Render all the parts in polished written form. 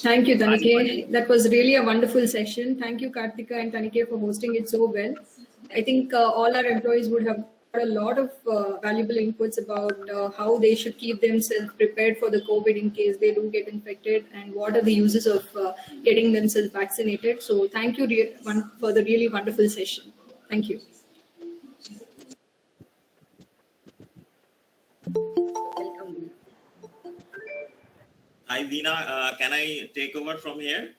Thank you, Tanike. That was really a wonderful session. Thank you, Kartika and Tanike, for hosting it so well. I think all our employees would have got a lot of valuable inputs about how they should keep themselves prepared for the COVID in case they do get infected, and what are the uses of getting themselves vaccinated. So thank you for the really wonderful session. Thank you. Hi, Veena. Can I take over from here?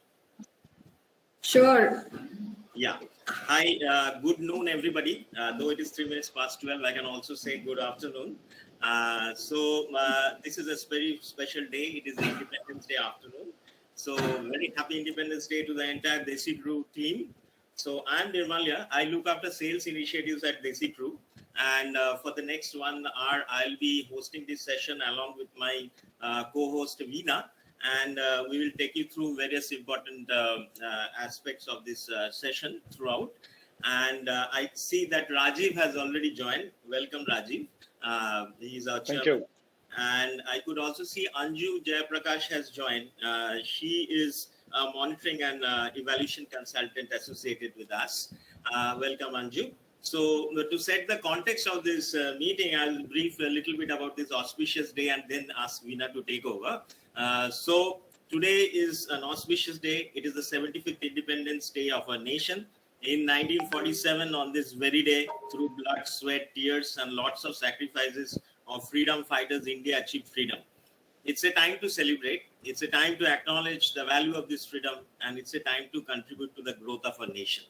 Sure. Yeah. Hi, good noon, everybody. Though it is 3 minutes past 12, I can also say good afternoon. This is a very special day. It is the Independence Day afternoon. So very happy Independence Day to the entire Desi Crew team. So I'm Nirmalya. I look after sales initiatives at Desi Crew. And for the next 1 hour, I'll be hosting this session along with my co-host Veena. And we will take you through various important aspects of this session throughout. And I see that Rajiv has already joined. Welcome, Rajiv. He is our chairman. Thank you. And I could also see Anju Jayaprakash has joined. She is a monitoring and evaluation consultant associated with us. Welcome, Anju. So to set the context of this meeting, I'll brief a little bit about this auspicious day and then ask Veena to take over. So today is an auspicious day. It is the 75th Independence Day of our nation. In 1947, on this very day, through blood, sweat, tears, and lots of sacrifices of freedom fighters, India achieved freedom. It's a time to celebrate. It's a time to acknowledge the value of this freedom, and it's a time to contribute to the growth of our nation.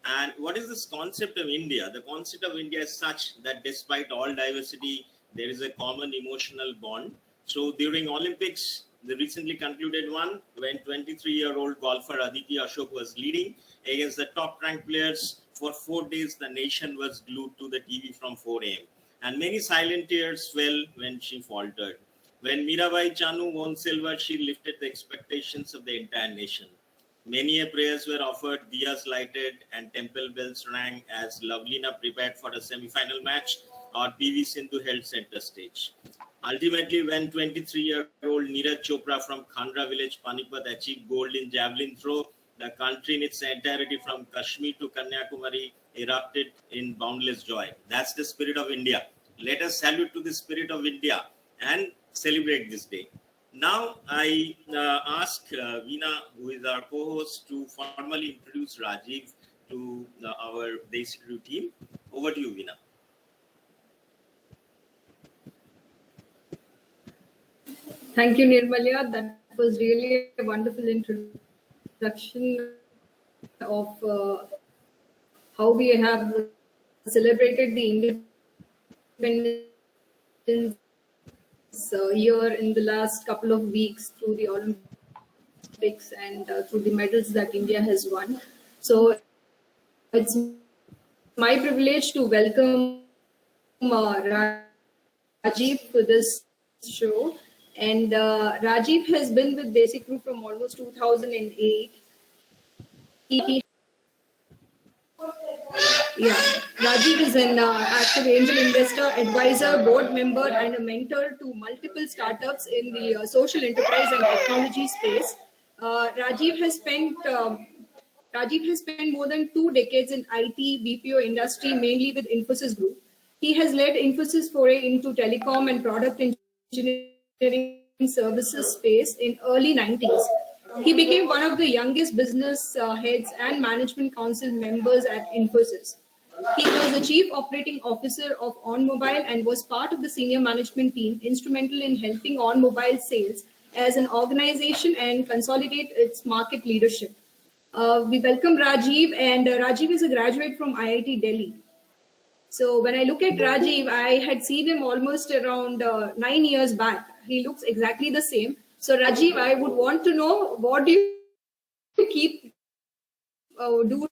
And what is this concept of India? The concept of India is such that despite all diversity, there is a common emotional bond. So during Olympics, the recently concluded one, when 23-year-old golfer Aditi Ashok was leading against the top-ranked players, for 4 days, the nation was glued to the TV from 4 a.m. And many silent tears fell when she faltered. When Mirabai Chanu won silver, she lifted the expectations of the entire nation. Many prayers were offered, diyas lighted, and temple bells rang as Lavlina prepared for a semi-final match, or PV Sindhu held center stage. Ultimately, when 23-year-old Neeraj Chopra from Khandra village, Panipat, achieved gold in javelin throw, the country in its entirety from Kashmir to Kanyakumari erupted in boundless joy. That's the spirit of India. Let us salute to the spirit of India and celebrate this day. Now, I ask Veena, who is our co-host, to formally introduce Rajiv to our Desi Crew team. Over to you, Veena. Thank you, Nirmalya. That was really a wonderful introduction of how we have celebrated the independence year in the last couple of weeks through the Olympics and through the medals that India has won. So it's my privilege to welcome Rajiv to this show. And Rajiv has been with Desi Crew from almost 2008. Rajiv is an active angel investor, advisor, board member, and a mentor to multiple startups in the social enterprise and technology space. Rajiv has spent more than 2 decades in IT BPO industry, mainly with Infosys Group. He has led Infosys foray into telecom and product engineering services space in early 90s. He became one of the youngest business heads and management council members at Infosys. He was the chief operating officer of OnMobile and was part of the senior management team, instrumental in helping OnMobile sales as an organization and consolidate its market leadership. We welcome Rajiv, and Rajiv is a graduate from IIT Delhi. So when I look at Rajiv, I had seen him almost around 9 years back. He looks exactly the same. So Rajiv, I would want to know, what do you do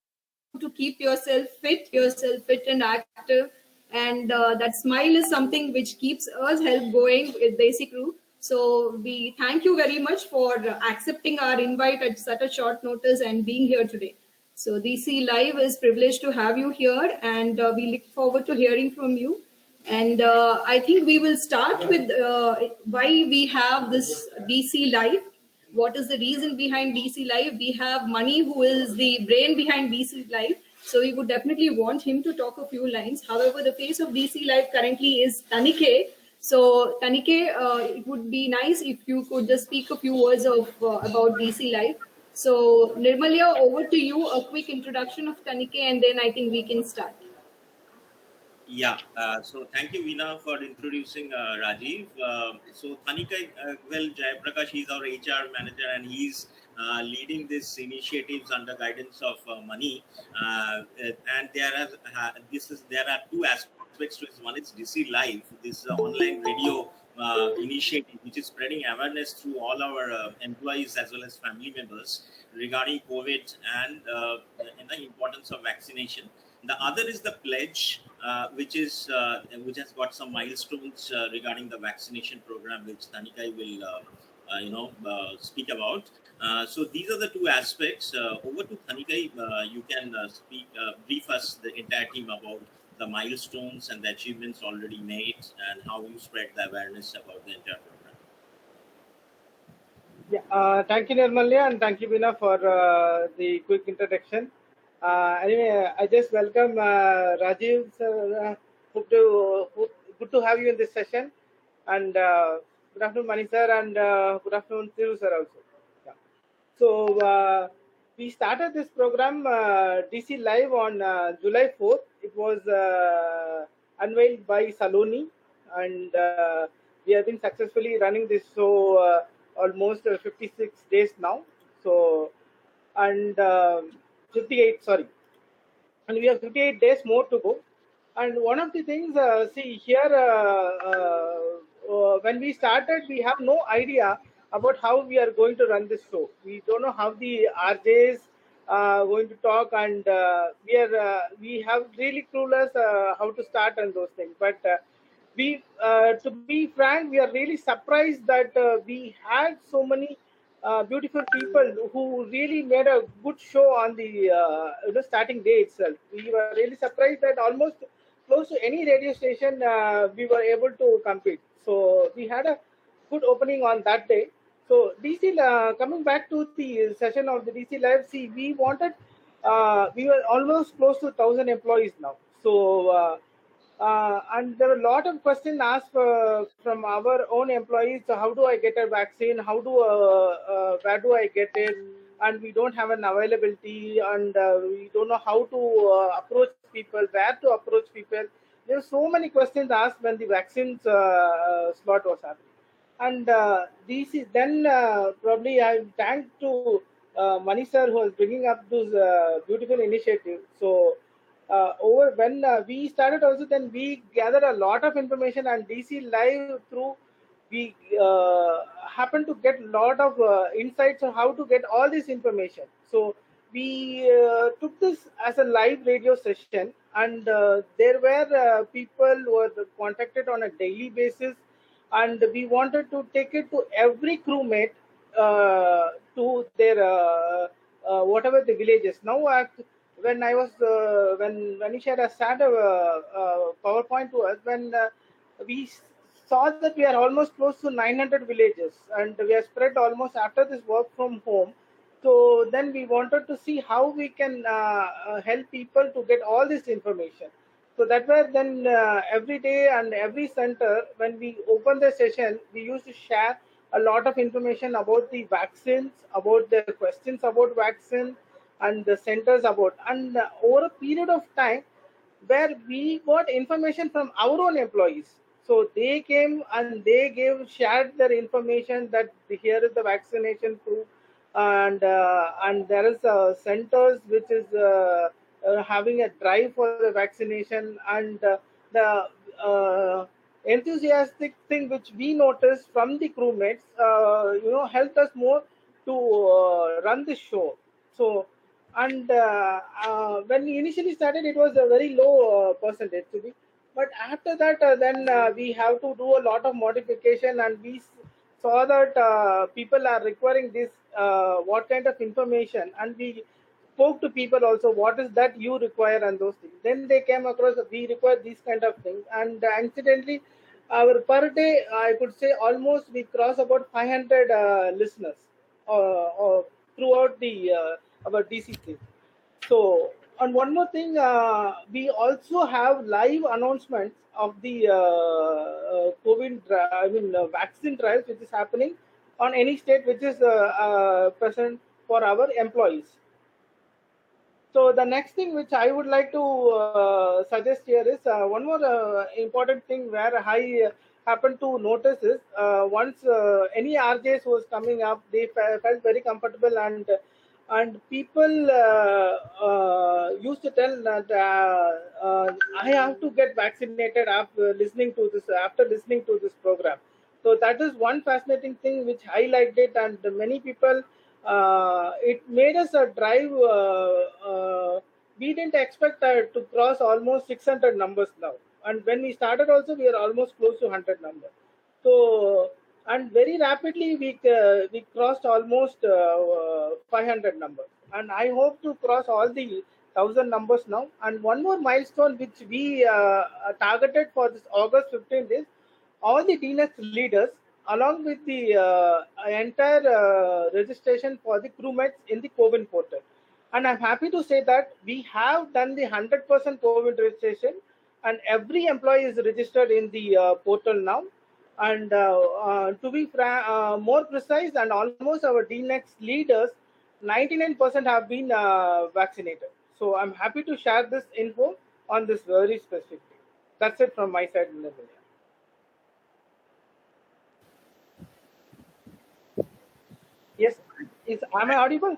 to keep yourself fit and active? And that smile is something which keeps us help going with Desi Crew. So we thank you very much for accepting our invite at such a short notice and being here today. So DC Live is privileged to have you here, and we look forward to hearing from you. And I think we will start with why we have this DC Live. what is the reason behind DC Live. We have Mani, who is the brain behind DC Live. So we would definitely want him to talk a few lines. However, the face of DC Live currently is Tanike. So Tanike, it would be nice if you could just speak a few words of about DC Live. So Nirmalya, over to you. A quick introduction of Tanike, and then I think we can start. Yeah, so thank you, Veena, for introducing Rajiv. So Tanika, well, Jayaprakash, he's our HR manager, and he's leading these initiatives under guidance of Mani. And there are two aspects to it. One is DC Live, this online radio initiative, which is spreading awareness through all our employees as well as family members regarding COVID and the importance of vaccination. The other is the pledge, which has got some milestones regarding the vaccination program, which Tanika will speak about. So these are the two aspects. Over to Tanika, you can brief us, the entire team, about the milestones and the achievements already made and how you spread the awareness about the entire program. Yeah, thank you, Nirmalya, and thank you, Veena, for the quick introduction. Anyway, I just welcome Rajiv, sir. Good to have you in this session. And good afternoon, Mani sir, and good afternoon, Thiru sir also. Yeah. So we started this program, DC Live, on July 4th. It was unveiled by Saloni, and we have been successfully running this show almost 56 days now. So, and 58, sorry. And we have 58 days more to go. And one of the things, see here, when we started, we have no idea about how we are going to run this show. We don't know how the RJs going to talk, and we have really clueless how to start and those things. But to be frank, we are really surprised that we had so many beautiful people who really made a good show on the starting day itself. We were really surprised that almost close to any radio station we were able to compete. So we had a good opening on that day. So DC, coming back to the session of the DC Live, see, we wanted, we were almost close to 1,000 employees now. So and there were a lot of questions asked from our own employees. So how do I get a vaccine? How do where do I get it? And we don't have an availability, and we don't know how to approach people, where to approach people. There were so many questions asked when the vaccines slot was happening. And this is then probably I thank to Mani sir, who is bringing up this beautiful initiative. So over when we started also, then we gathered a lot of information, and DC Live through we happened to get a lot of insights on how to get all this information. So we took this as a live radio session, and there were people who were contacted on a daily basis, and we wanted to take it to every crewmate to their whatever the villages. Now when I was when Manish had started a PowerPoint to us, when we saw that we are almost close to 900 villages, and we are spread almost after this work from home. So then we wanted to see how we can help people to get all this information. So that way, then every day and every center, when we open the session, we used to share a lot of information about the vaccines, about the questions about vaccine, and the centers about. And over a period of time, where we got information from our own employees. So they came and they shared their information that here is the vaccination proof, and there is centers which is having a drive for the vaccination, and the enthusiastic thing which we noticed from the crewmates, helped us more to run the show. So, and when we initially started, it was a very low percentage to be. But after that, then we have to do a lot of modification, and we saw that people are requiring this, what kind of information, and we spoke to people also, what is that you require and those things. Then they came across, we require these kind of things, and incidentally, our per day, I could say almost we cross about 500 listeners. throughout the our DCC. So, and one more thing, we also have live announcements of the vaccine trials which is happening on any state which is present for our employees. So the next thing which I would like to suggest here is one more important thing where I happened to notice is once any RJs was coming up, they felt very comfortable, and people used to tell that I have to get vaccinated after listening to this program. So that is one fascinating thing which highlighted it, and many people. It made us a drive. We didn't expect to cross almost 600 numbers now, and when we started also we are almost close to 100 numbers. So, and very rapidly we crossed almost 500 numbers, and I hope to cross all the 1,000 numbers now. And one more milestone which we targeted for this August 15th is all the DNS leaders, along with the entire registration for the crewmates in the CoWIN portal. And I'm happy to say that we have done the 100% CoWIN registration, and every employee is registered in the portal now. And to be more precise, and almost our DNX leaders, 99% have been vaccinated. So I'm happy to share this info on this very specific thing. That's it from my side, Nirmalya. Yes, am I audible?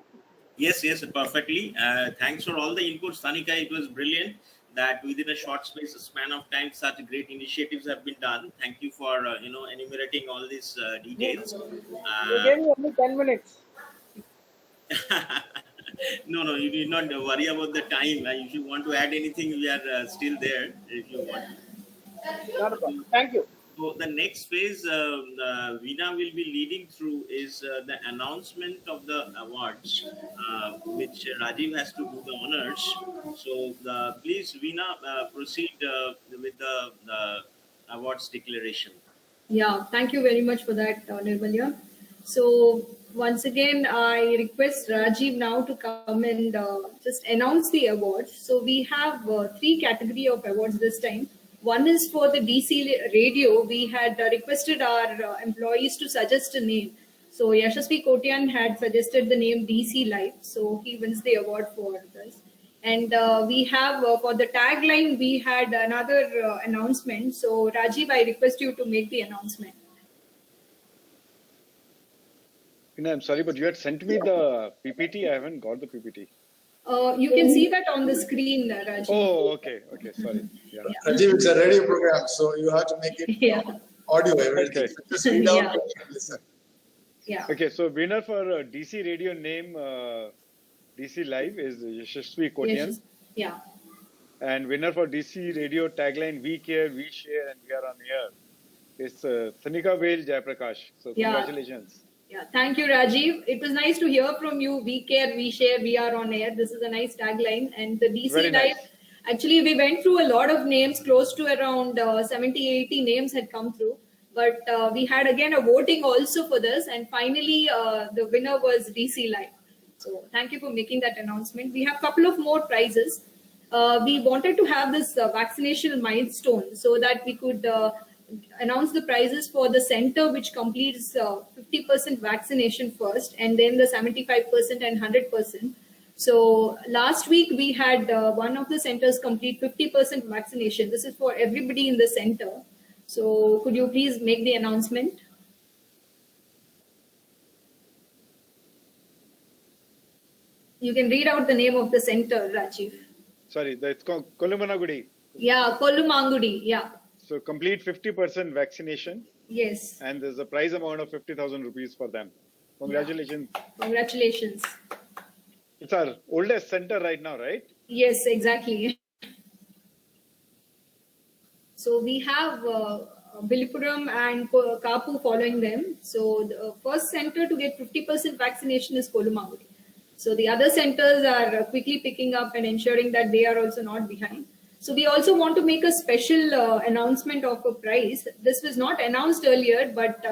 Yes, perfectly. Thanks for all the inputs, Tanika. It was brilliant that within a short span of time, such great initiatives have been done. Thank you for enumerating all these details. You gave me only 10 minutes. No, you need not worry about the time. If you want to add anything, we are still there. If you want. Not a problem. Thank you. So the next phase Veena will be leading through is the announcement of the awards, which Rajiv has to do the honors. So please, Veena, proceed with the awards declaration. Yeah, thank you very much for that, Nirmalya. So once again, I request Rajiv now to come and just announce the awards. So we have 3 category of awards this time. One is for the DC radio. We had requested our employees to suggest a name. So Yashasvi Kotian had suggested the name DC Live. So he wins the award for this. And we have for the tagline, we had another announcement. So Rajiv, I request you to make the announcement. I'm sorry, but you had sent me the PPT. I haven't got the PPT. You can see that on the screen, Rajiv. Oh, okay, sorry. Yeah. Rajiv, it's a radio program, so you have to make it audio, everything. Okay. Just read out and listen. Yeah. Okay, so winner for DC radio name DC Live is Yashasvi Kotian. Yes. Yeah. And winner for DC radio tagline We Care, We Share, and We Are on Air is Tanika Vale Jayaprakash. So congratulations. Yeah, thank you, Rajiv. It was nice to hear from you. We care, we share, we are on air. This is a nice tagline. And the DC Very Live, nice. Actually, we went through a lot of names, close to around 70, 80 names had come through. But we had again a voting also for this. And finally, the winner was DC Live. So thank you for making that announcement. We have a couple of more prizes. We wanted to have this vaccination milestone so that we could announce the prizes for the center which completes 50% vaccination first, and then the 75% and 100%. So last week we had one of the centers complete 50% vaccination. This is for everybody in the center. So could you please make the announcement? You can read out the name of the center, Rajiv. Sorry, it's called Kolumanagudi. Yeah, Kollumangudi. Yeah. So complete 50% vaccination. Yes. And there's a prize amount of 50,000 rupees for them. Congratulations. Yeah. Congratulations. It's our oldest center right now, right? Yes, exactly. So we have Bilipuram and Kapu following them. So the first center to get 50% vaccination is Kollumangudi. So the other centers are quickly picking up and ensuring that they are also not behind. So we also want to make a special announcement of a prize. This was not announced earlier, but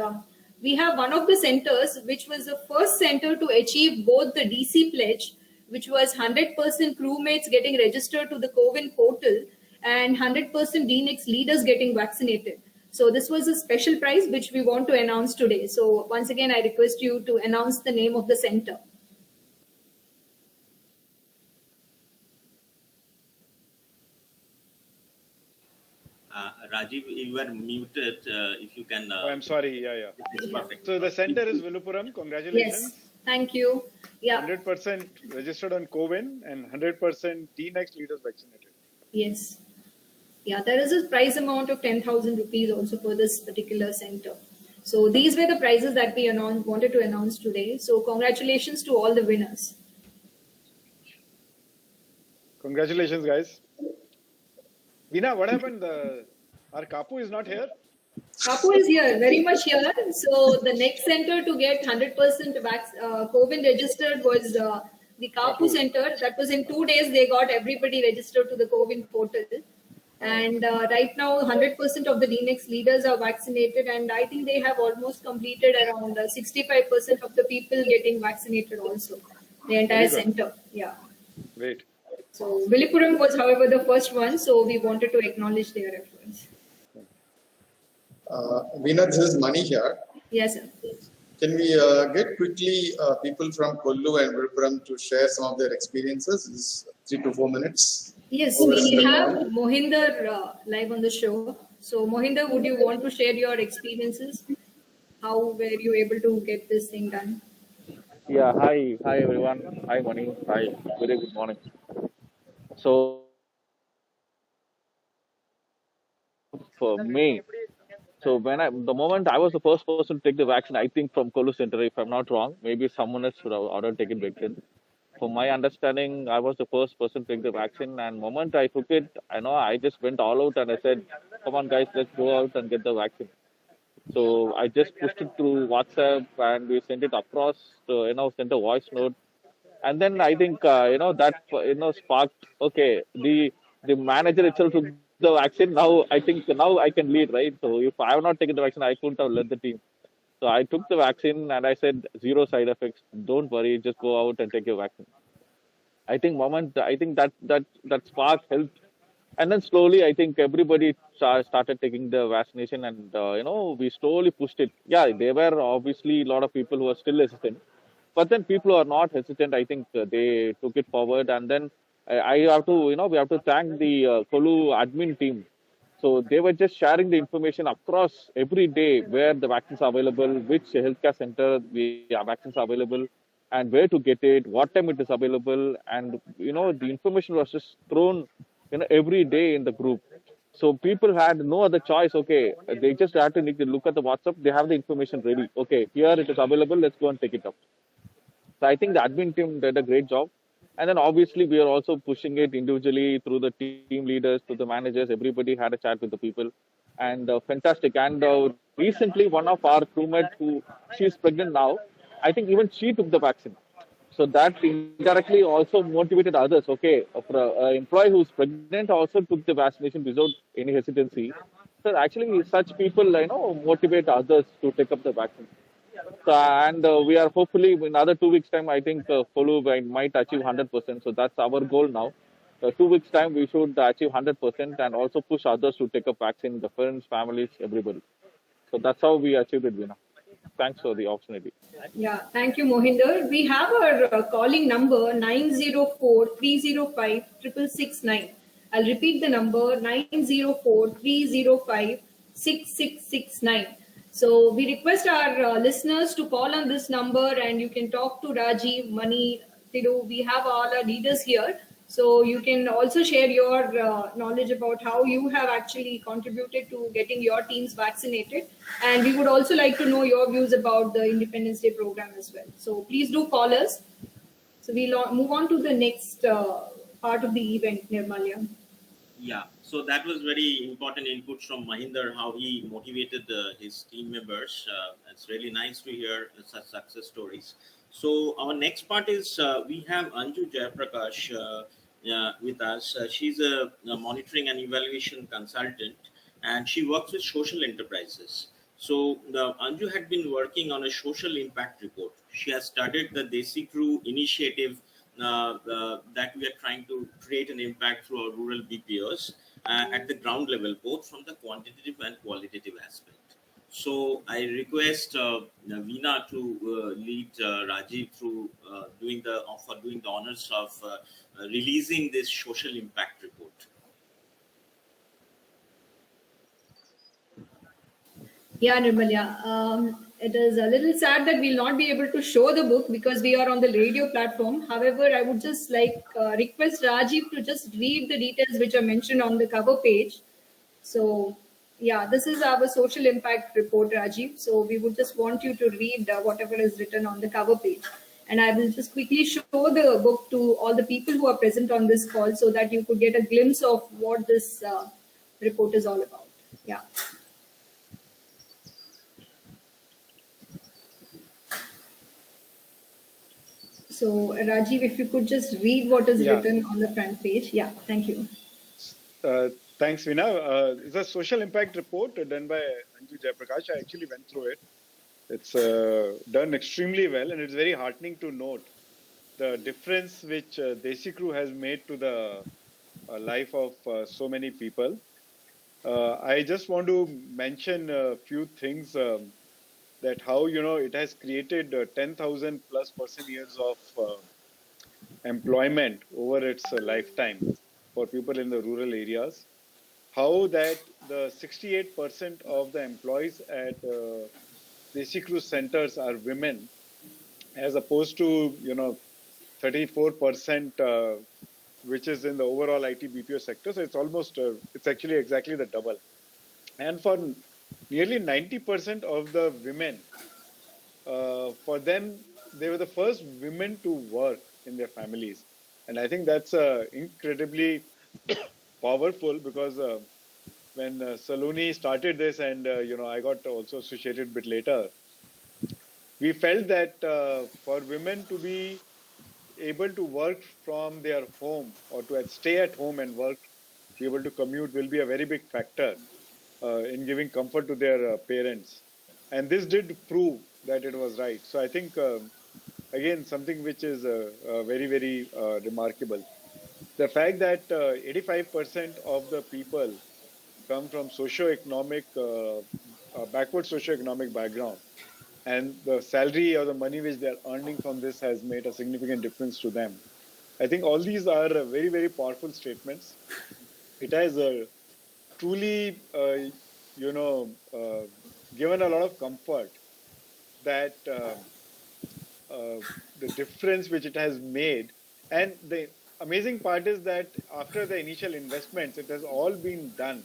we have one of the centers which was the first center to achieve both the DC pledge, which was 100% crewmates getting registered to the CoWIN portal and 100% DNext leaders getting vaccinated. So this was a special prize which we want to announce today. So once again, I request you to announce the name of the center. Rajiv, you were muted. If you can. I'm sorry. Yeah. It's perfect. So the center is Villupuram. Congratulations. Yes. Thank you. Yeah. 100% registered on CoWIN and 100% DNext leaders vaccinated. Yes. Yeah, there is a prize amount of 10,000 rupees also for this particular center. So these were the prizes that we wanted to announce today. So congratulations to all the winners. Congratulations, guys. Veena, what happened? Our Kapu is not here? Kapu is here, very much here. So the next center to get 100% CoWIN registered was the Kapu center. That was in 2 days, they got everybody registered to the CoWIN portal. And right now, 100% of the DNext leaders are vaccinated. And I think they have almost completed around 65% of the people getting vaccinated also. The entire center. Yeah. Great. So Villupuram was, however, the first one. So we wanted to acknowledge their efforts. Veena, this is Mani here. Yes, sir. Can we get quickly people from Kollu and Villupuram to share some of their experiences? It's 3 to 4 minutes. Yes, we have Mohinder live on the show. So Mohinder, would you want to share your experiences? How were you able to get this thing done? Yeah, hi everyone. Hi Mani. Hi, very good morning. So for me, so the moment I was the first person to take the vaccine, I think from Kollu Center, if I'm not wrong, maybe someone else should have already taken vaccine. From my understanding, I was the first person to take the vaccine, and moment I took it, I just went all out and I said, "Come on, guys, let's go out and get the vaccine." So I just pushed it through WhatsApp and we sent it across, sent a voice note. And then I think, that sparked, okay, the manager itself took the vaccine. Now I think I can lead, right? So if I have not taken the vaccine, I couldn't have led the team. So I took the vaccine and I said, 0 side effects. Don't worry, just go out and take your vaccine. I think that spark helped. And then slowly, I think everybody started taking the vaccination and, we slowly pushed it. Yeah, there were obviously a lot of people who are still hesitant. But then people who are not hesitant, I think they took it forward. And then we have to thank the Kollu admin team. So they were just sharing the information across every day where the vaccines are available, which healthcare center the vaccines are available, and where to get it, what time it is available. And, the information was just thrown every day in the group. So people had no other choice. Okay, they just had to need to look at the WhatsApp. They have the information ready. Okay, here it is available. Let's go and take it up. So I think the admin team did a great job. And then obviously we are also pushing it individually through the team leaders, to the managers. Everybody had a chat with the people, and fantastic. And recently one of our crewmates she's pregnant now. I think even she took the vaccine. So that indirectly also motivated others. Okay, an employee who's pregnant also took the vaccination without any hesitancy. So actually, such people, motivate others to take up the vaccine. So, and we are hopefully in another 2 weeks' time, I think Kollu might achieve 100%. So that's our goal now. 2 weeks' time, we should achieve 100% and also push others to take up vaccine, the friends, families, everybody. So that's how we achieved it, Veena. Thanks for the opportunity. Yeah, thank you, Mohinder. We have our calling number 904-305-6669. I'll repeat the number 904-305-6669. So we request our listeners to call on this number, and you can talk to Rajiv, Mani, Thiru. We have all our leaders here. So you can also share your knowledge about how you have actually contributed to getting your teams vaccinated. And we would also like to know your views about the Independence Day program as well. So please do call us. So we'll move on to the next part of the event, Nirmalya. Yeah, so that was very important input from Mohinder, how he motivated his team members. It's really nice to hear such success stories. So our next part is we have Anju Jayaprakash with us. She's a monitoring and evaluation consultant, and she works with social enterprises. So Anju had been working on a social impact report. She has started the Desi Crew initiative that we are trying to create an impact through our rural BPOs at the ground level, both from the quantitative and qualitative aspect. So I request Veena to lead Rajiv through doing the honors of releasing this social impact report. Yeah, Nirmalya. It is a little sad that we'll not be able to show the book because we are on the radio platform. However, I would just like request Rajiv to just read the details which are mentioned on the cover page. So, yeah, this is our social impact report, Rajiv. So, we would just want you to read whatever is written on the cover page. And I will just quickly show the book to all the people who are present on this call so that you could get a glimpse of what this report is all about. Yeah. So, Rajiv, if you could just read what is written on the front page. Yeah, thank you. Thanks, Veena. It's a social impact report done by Anju Jayaprakash. I actually went through it. It's done extremely well, and it's very heartening to note the difference which Desi Crew has made to the life of so many people. I just want to mention a few things that how, it has created 10,000 plus person years of employment over its lifetime for people in the rural areas. How that the 68% of the employees at Desi Crew centers are women, as opposed to 34% which is in the overall IT BPO sector. So it's almost it's actually exactly the double. And for nearly 90% of the women, for them, they were the first women to work in their families. And I think that's incredibly powerful because when Saloni started this, and I got also associated a bit later, we felt that for women to be able to work from their home or to stay at home and work, be able to commute will be a very big factor in giving comfort to their parents. And this did prove that it was right. So I think, again, something which is very, very remarkable. The fact that 85% of the people come from socio-economic, backward socio-economic background, and the salary or the money which they're earning from this has made a significant difference to them. I think all these are very, very powerful statements. It has truly, given a lot of comfort that the difference which it has made. And the amazing part is that after the initial investments, it has all been done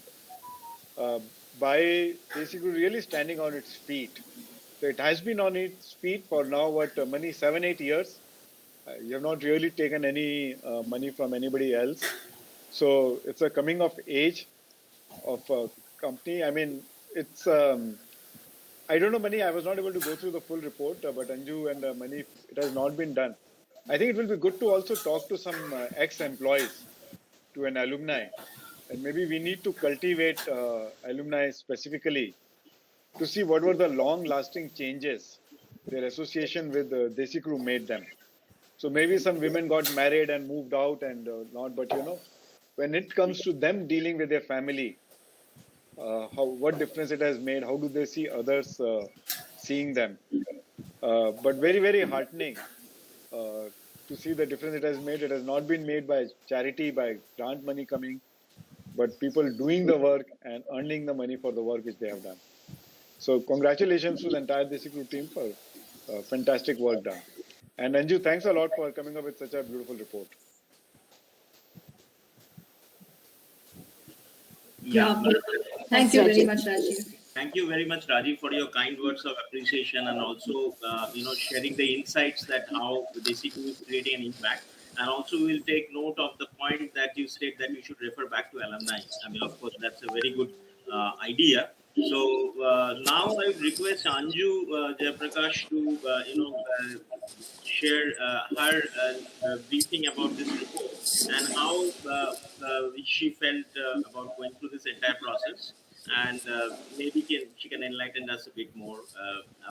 by basically really standing on its feet. So it has been on its feet for now, Mani, 7-8 years. You have not really taken any money from anybody else. So it's a coming of age of a company. I mean, it's, I don't know, Mani, I was not able to go through the full report, but Anju and Mani, it has not been done. I think it will be good to also talk to some ex-employees, to an alumni. And maybe we need to cultivate alumni specifically to see what were the long-lasting changes their association with Desi Crew made them. So maybe some women got married and moved out and not, but when it comes to them dealing with their family, what difference it has made, how do they see others seeing them? But very, very heartening to see the difference it has made. It has not been made by charity, by grant money coming, but people doing the work and earning the money for the work which they have done. So congratulations to the entire Desi Crew team for fantastic work done. And Anju, thanks a lot for coming up with such a beautiful report. Yeah. Thank you very much, Rajiv. Thank you very much, Rajiv, for your kind words of appreciation and also, sharing the insights that how Desi Crew is creating an impact. And also, we'll take note of the point that you state that we should refer back to alumni. I mean, of course, that's a very good idea. So now I would request Anju Jayaprakash to, share her briefing about this report and how she felt about going through this entire process. and maybe she can enlighten us a bit more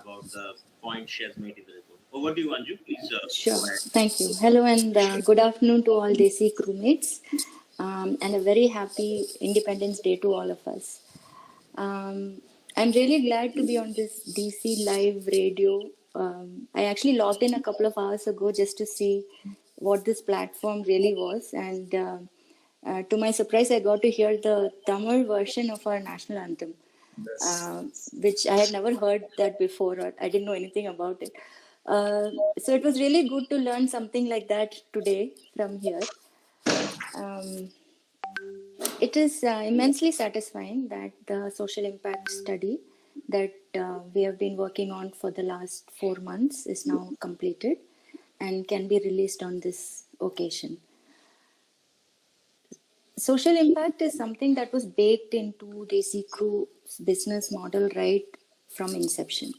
about the points she has made in the report. Over to you, Anju. Please Sure. go ahead. Thank you. Hello and good afternoon to all Desi crewmates, and a very happy Independence Day to all of us. I'm really glad to be on this DC live radio. I actually logged in a couple of hours ago just to see what this platform really was, and to my surprise, I got to hear the Tamil version of our national anthem. Which I had never heard that before, or I didn't know anything about it. So it was really good to learn something like that today from here. It is immensely satisfying that the social impact study that we have been working on for the last 4 months is now completed and can be released on this occasion. Social impact is something that was baked into Desi Crew's business model right from inception.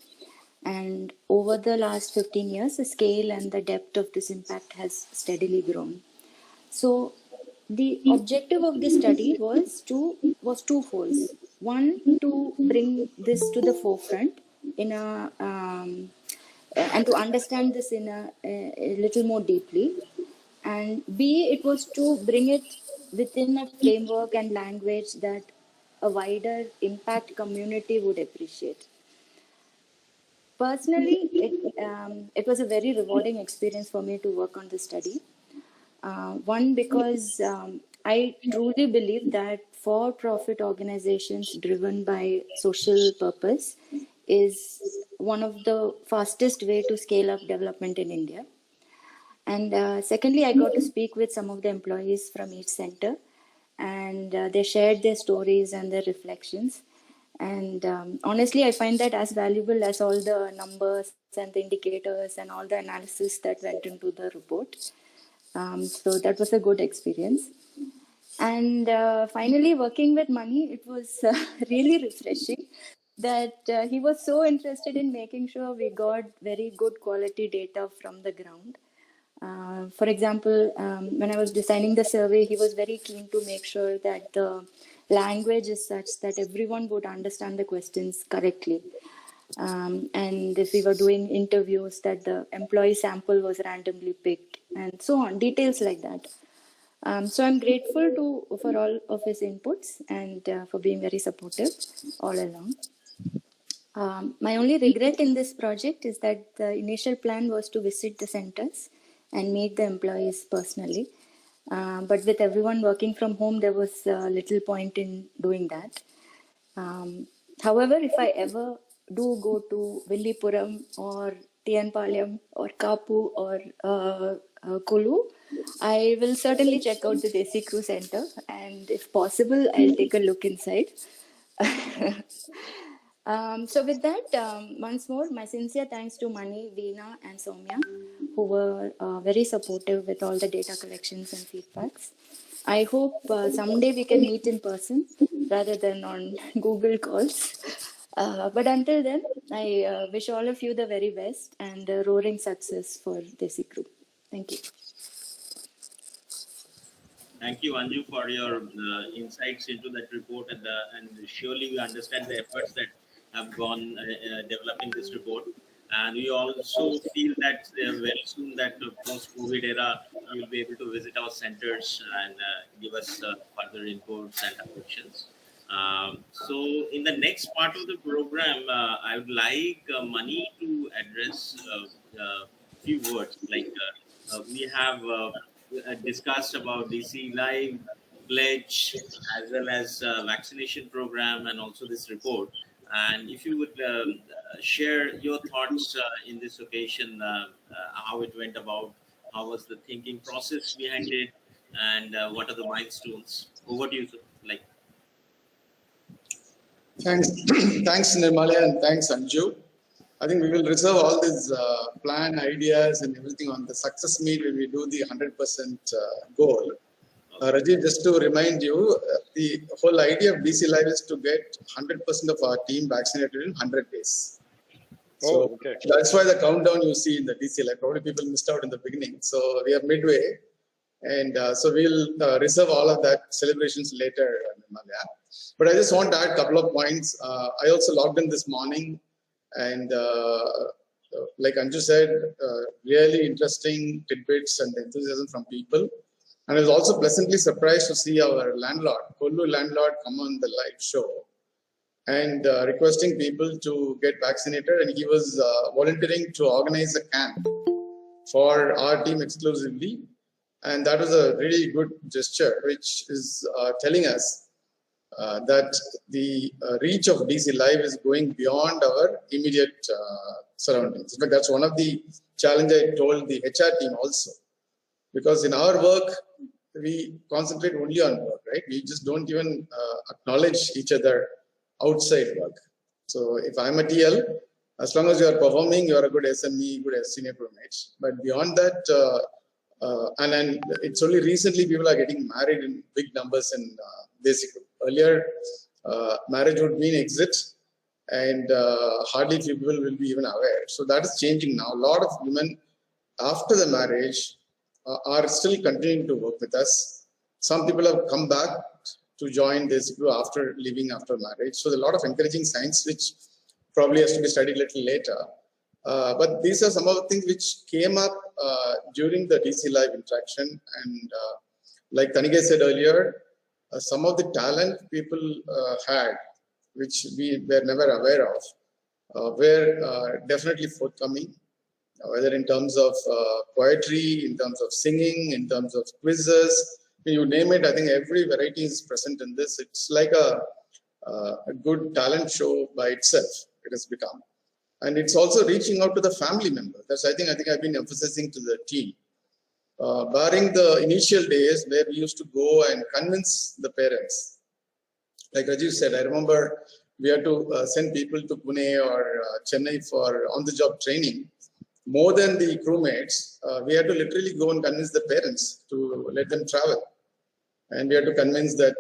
And over the last 15 years, the scale and the depth of this impact has steadily grown. So the objective of this study was twofold. One, to bring this to the forefront and to understand this in a little more deeply. And B, it was to bring it within a framework and language that a wider impact community would appreciate. Personally, it was a very rewarding experience for me to work on this study. One, because I truly believe that for-profit organizations driven by social purpose is one of the fastest way to scale up development in India. And secondly, I got to speak with some of the employees from each center, and they shared their stories and their reflections. And honestly, I find that as valuable as all the numbers and the indicators and all the analysis that went into the report. So that was a good experience. And finally, working with Mani, it was really refreshing that he was so interested in making sure we got very good quality data from the ground. For example, when I was designing the survey, he was very keen to make sure that the language is such that everyone would understand the questions correctly. And if we were doing interviews, that the employee sample was randomly picked, and so on, details like that. So I'm grateful for all of his inputs and for being very supportive all along. My only regret in this project is that the initial plan was to visit the centers and meet the employees personally. But with everyone working from home, there was little point in doing that. However, if I ever do go to Villipuram or Tianpalayam or Kapu or Kulu, I will certainly check out the Desi Crew Center, and if possible, I'll take a look inside. So with that, once more, my sincere thanks to Mani, Veena and Soumya, who were very supportive with all the data collections and feedbacks. I hope someday we can meet in person rather than on Google calls. But until then, I wish all of you the very best and roaring success for Desi Crew. Thank you. Thank you, Anju, for your insights into that report, and surely we understand the efforts that have gone developing this report. And we also feel that very soon that post-COVID era, you'll be able to visit our centers and give us further inputs and questions. So in the next part of the program, I would like Mani to address a few words. Like we have discussed about DC Live, Pledge, as well as vaccination program, and also this report. And if you would share your thoughts in this occasion, how it went about, how was the thinking process behind it, and what are the milestones? Over to you, sir. Thanks, thanks Nirmala, and thanks Anju. I think we will reserve all these plan ideas and everything on the success meet when we do the 100% goal. Rajiv, just to remind you, the whole idea of DC Live is to get 100% of our team vaccinated in 100 days. So okay. That's why the countdown you see in the DC Live. Probably people missed out in the beginning. So we are midway. And so we'll reserve all of that celebrations later, Nirmalya. But I just want to add a couple of points. I also logged in this morning, and like Anju said, really interesting tidbits and enthusiasm from people. And I was also pleasantly surprised to see our landlord, Kollu landlord, come on the live show and requesting people to get vaccinated. And he was volunteering to organize a camp for our team exclusively. And that was a really good gesture, which is telling us that the reach of DC Live is going beyond our immediate surroundings. In fact, that's one of the challenges I told the HR team also. Because in our work, we concentrate only on work, right? We just don't even acknowledge each other outside work. So if I'm a TL, as long as you are performing, you are a good SME, good senior promotes. But beyond that, and then it's only recently people are getting married in big numbers in Desi Group. Earlier, marriage would mean exit, and hardly few people will be even aware. So that is changing now. A lot of women after the marriage are still continuing to work with us. Some people have come back to join this group after leaving after marriage. So there are a lot of encouraging signs, which probably has to be studied a little later. But these are some of the things which came up during the DC Live interaction. And like Tanige said earlier, some of the talent people had, which we were never aware of, were definitely forthcoming. Whether in terms of poetry, in terms of singing, in terms of quizzes, you name it, I think every variety is present in this. It's like a good talent show by itself, it has become. And it's also reaching out to the family member. That's I think I've been emphasizing to the team. Barring the initial days where we used to go and convince the parents. Like Rajiv said, I remember we had to send people to Pune or Chennai for on-the-job training. More than the crewmates, we had to literally go and convince the parents to let them travel. And we had to convince that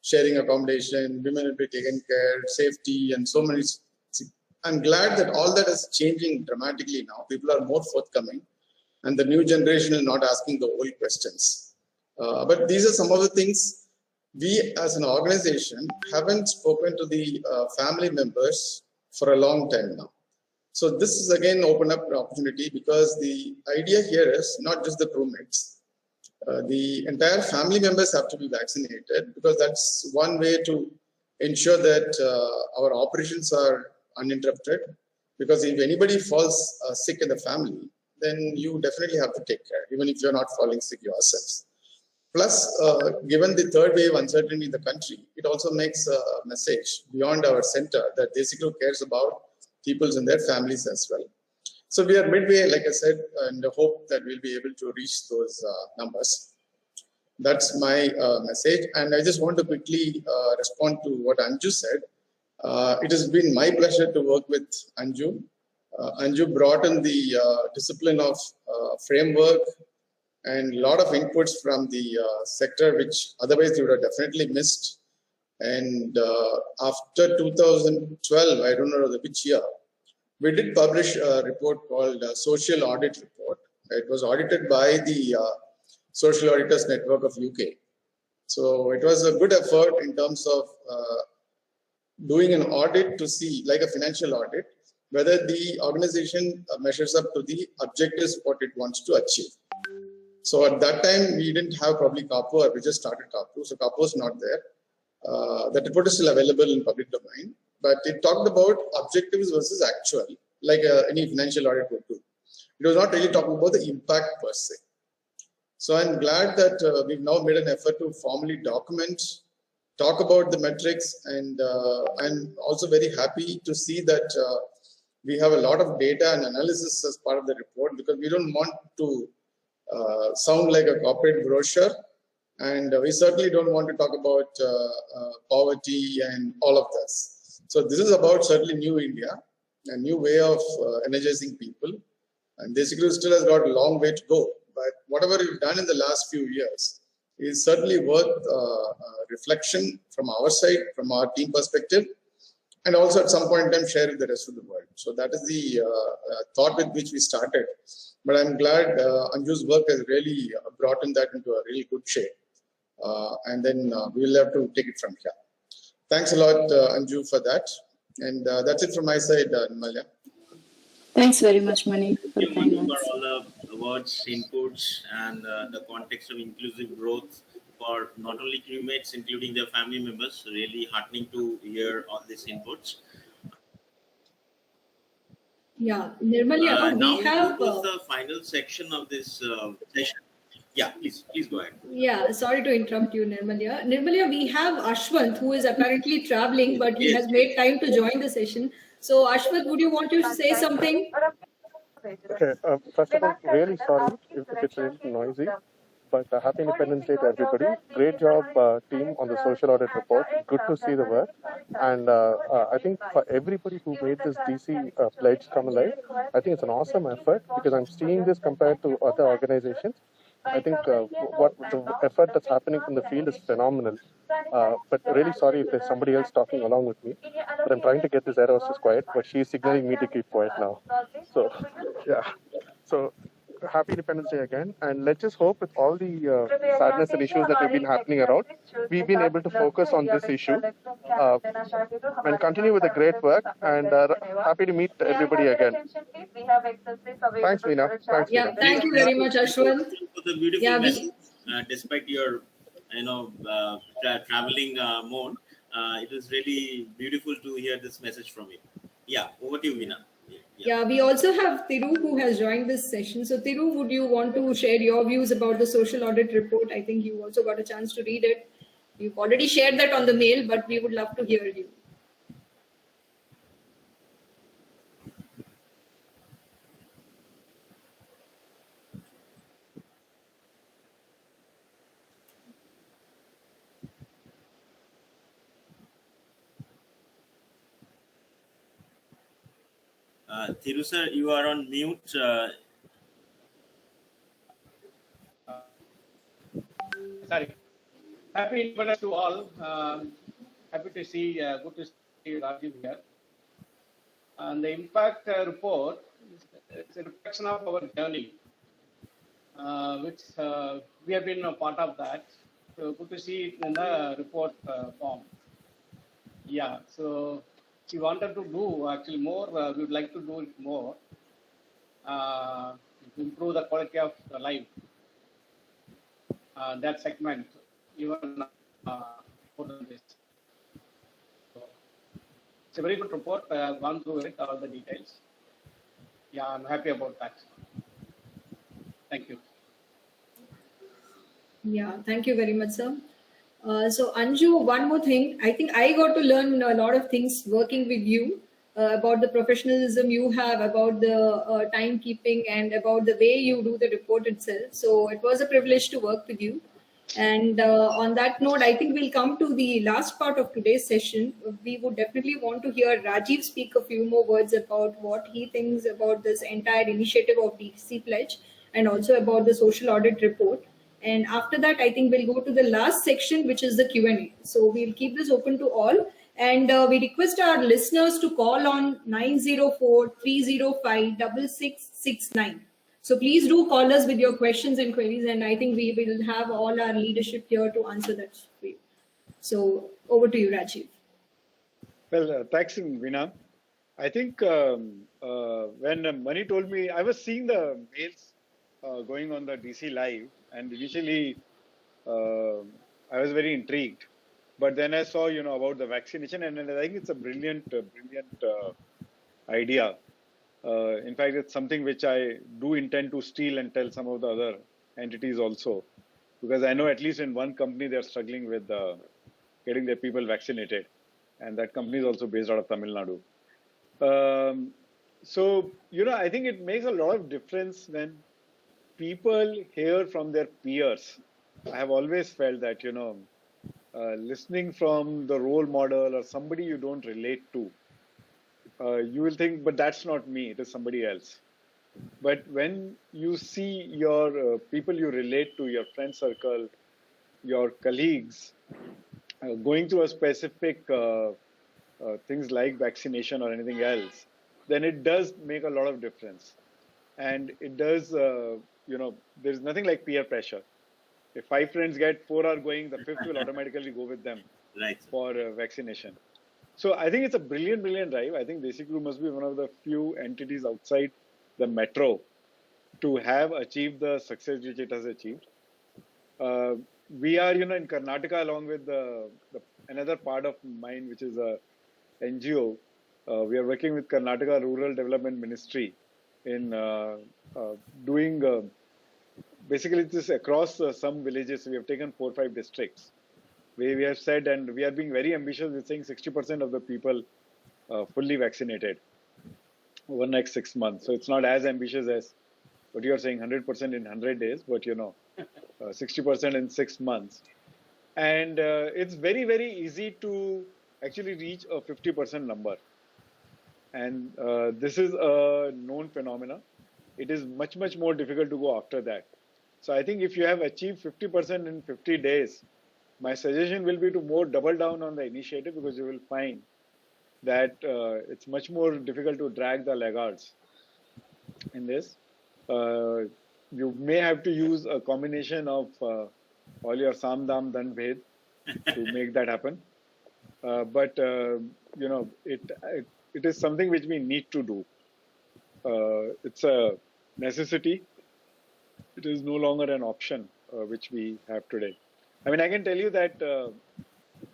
sharing accommodation, women will be taken care, safety, and so many. I'm glad that all that is changing dramatically now. People are more forthcoming, and the new generation is not asking the old questions. But these are some of the things we as an organization haven't spoken to the family members for a long time now. So this is again open up an opportunity, because the idea here is not just the crewmates. The entire family members have to be vaccinated, because that's one way to ensure that our operations are uninterrupted. Because if anybody falls sick in the family, then you definitely have to take care, even if you're not falling sick yourselves. Plus, given the third wave uncertainty in the country, it also makes a message beyond our center that Desi Group cares about peoples and their families as well. So we are midway, like I said, and hope that we'll be able to reach those numbers. That's my message. And I just want to quickly respond to what Anju said. It has been my pleasure to work with Anju. Anju brought in the discipline of framework and a lot of inputs from the sector, which otherwise you would have definitely missed. And after 2012, I don't know which year, we did publish a report called Social Audit Report. It was audited by the Social Auditors Network of UK. So it was a good effort in terms of doing an audit to see, like a financial audit, whether the organization measures up to the objectives what it wants to achieve. So at that time, we didn't have probably CAPO, we just started CAPO. So CAPO is not there. The report is still available in public domain, but it talked about objectives versus actual, like any financial audit would do. It was not really talking about the impact per se. So I'm glad that we've now made an effort to formally document, talk about the metrics, and I'm also very happy to see that we have a lot of data and analysis as part of the report, because we don't want to sound like a corporate brochure. And we certainly don't want to talk about poverty and all of this. So this is about certainly New India, a new way of energizing people. And Desi Group still has got a long way to go. But whatever we've done in the last few years is certainly worth reflection from our side, from our team perspective. and also at some point in time share with the rest of the world. So that is the thought with which we started. But I'm glad Anju's work has really brought in that into a really good shape. And then we'll have to take it from here. Thanks a lot, Anju, for that. And that's it from my side, Nirmalya. Thanks very much, Mani, for Thank the you, kind Mani, for words. all the awards, inputs, and the context of inclusive growth for not only crewmates, including their family members. Really heartening to hear all these inputs. Yeah, Nirmalya, Now we we have. move to the final section of this session. Yeah, please go ahead. Yeah, sorry to interrupt you, Nirmalya. Nirmalya, we have Ashwant, who is apparently traveling, but he has made time to join the session. So, Ashwant, would you want to say something? Okay, first of all, really sorry if it's a little noisy, but happy Independence Day to everybody. Great job, team, on the social audit report. Good to see the work. And I think for everybody who made this DC pledge come alive, I think it's an awesome effort because I'm seeing this compared to other organizations. I think what the effort that's happening from the field is phenomenal. But really sorry if there's somebody else talking along with me. But I'm trying to get this air hostess quiet, but she's signaling me to keep quiet now. So, yeah. So, happy Independence Day again. And let's just hope with all the sadness and issues that have been happening around, we've been able to focus on this issue and continue with the great work. And happy to meet everybody again. Thanks, Veena. Thanks, Yeah, Veena. thank you very much, Ashwant. For the beautiful Yeah, message, despite your traveling mode, it was really beautiful to hear this message from you. Yeah, over to you, Veena. Yeah, we also have Thiru who has joined this session. So, Thiru, would you want to share your views about the social audit report? I think you also got a chance to read it. You've already shared that on the mail, but we would love to hear you. Thiru sir, you are on mute. Sorry. Happy Independence to all. Happy to see, good to see Rajiv here. And the impact report is a reflection of our journey, which we have been a part of that. So good to see it in the report form. Yeah, so we wanted to do actually more, we would like to do it more to improve the quality of the life. That segment, even for this. So, it's a very good report. I have gone through it, all the details. Yeah, I'm happy about that. Thank you. Yeah, thank you very much, sir. So, Anju, one more thing. I think I got to learn a lot of things working with you about the professionalism you have, about the timekeeping, and about the way you do the report itself. So, it was a privilege to work with you. And on that note, I think we'll come to the last part of today's session. We would definitely want to hear Rajiv speak a few more words about what he thinks about this entire initiative of DC Pledge and also about the social audit report. And after that, I think we'll go to the last section, which is the Q&A. So we'll keep this open to all. And we request our listeners to call on 904-305-6669. So please do call us with your questions and queries. And I think we will have all our leadership here to answer that for you. So over to you, Rajiv. Well, thanks, Veena. I think when Mani told me, I was seeing the mails going on the DC Live, and initially I was very intrigued. But then I saw, about the vaccination, and I think it's a brilliant idea. In fact, it's something which I do intend to steal and tell some of the other entities also, because I know at least in one company they're struggling with getting their people vaccinated, and that company is also based out of Tamil Nadu. So, I think it makes a lot of difference when people hear from their peers. I have always felt that, listening from the role model or somebody you don't relate to, you will think, but that's not me, it is somebody else. But when you see your people you relate to, your friend circle, your colleagues, going through a specific things like vaccination or anything else, then it does make a lot of difference. And it does, there's nothing like peer pressure. If 5 friends get, 4 are going, the 5th will automatically go with them Right. for vaccination. So I think it's a brilliant drive. I think Desi Crew must be one of the few entities outside the metro to have achieved the success which it has achieved. We are, in Karnataka, along with another part of mine, which is a NGO. We are working with Karnataka Rural Development Ministry in doing basically this across some villages. We have taken 4 or 5 districts. We have said, and we are being very ambitious with saying 60% of the people fully vaccinated over the next 6 months. So it's not as ambitious as what you are saying, 100% in 100 days, but 60% in 6 months. And it's very easy to actually reach a 50% number. And this is a known phenomena. It is much more difficult to go after that. So I think if you have achieved 50% in 50 days, my suggestion will be to more double down on the initiative, because you will find that it's much more difficult to drag the laggards in this. You may have to use a combination of all your Sam Dam Dan Bhed to make that happen. But it is something which we need to do. It's a necessity. It is no longer an option which we have today. I mean, I can tell you that